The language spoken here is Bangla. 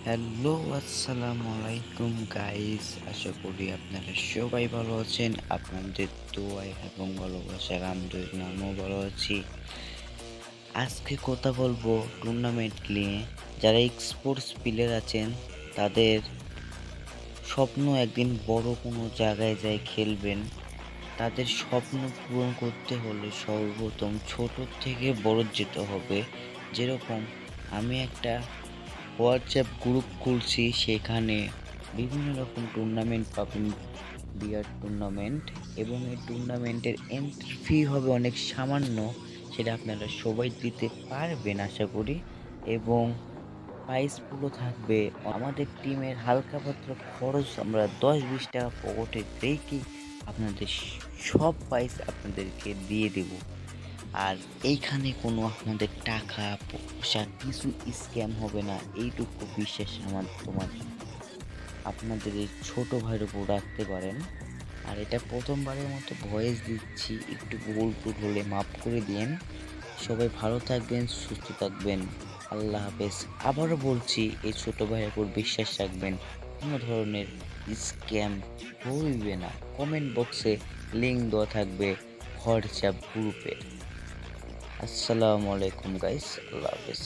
হ্যালো, আসসালামু আলাইকুম গাইস। আশা করি আপনারা সবাই ভালো আছেন। আপনাদের দোয়ায় এবং ভালোবাসার আলহামদুলিল্লাহ আমিও ভালো আছি। আজকে কথা বলবো টুর্নামেন্ট নিয়ে। যারা স্পোর্টস প্লেয়ার আছেন তাদের স্বপ্ন একদিন বড় কোনো জায়গায় যায় খেলবেন। তাদের স্বপ্ন পূরণ করতে হলে সর্বপ্রথম ছোট থেকে বড় যেতে হবে। যেরকম আমি একটা হোয়াটসঅ্যাপ গ্রুপ খুলছি, সেখানে বিভিন্ন রকম টুর্নামেন্ট পাবেন, বিয়ার টুর্নামেন্ট, এবং এই টুর্নামেন্টের এন্ট্রি ফি হবে অনেক সামান্য। সেটা আপনারা সবাই দিতে পারবেন আশা করি। এবং প্রাইজগুলো থাকবে আমাদের টিমের হালকা পাতলা খরচ, আমরা 10-20 টাকা পকেটে রেখে আপনাদের সব প্রাইজ আপনাদেরকে দিয়ে দেব। আর এইখানে কোনো আপনাদের টাকা পয়সা কিছু স্ক্যাম হবে না, এইটুকু বিশ্বাস আপনাদের এই ছোট ভাইয়ের উপর রাখতে পারেন। আর এটা প্রথমবারের মতো ভয়েস দিচ্ছি, একটু ভুল টুল হলে মাফ করে দিন। সবাই ভালো থাকবেন, সুস্থ থাকবেন। আল্লাহ হাফেজ। আবারও বলছি, এই ছোট ভাইয়ের উপর বিশ্বাস রাখবেন, কোনো ধরনের স্ক্যাম হইবে না। কমেন্ট বক্সে লিঙ্ক দেওয়া থাকবে হোয়াটসঅ্যাপ গ্রুপের। আসসালামু আলাইকুম গাইস, আল্লাহ হাফেজ।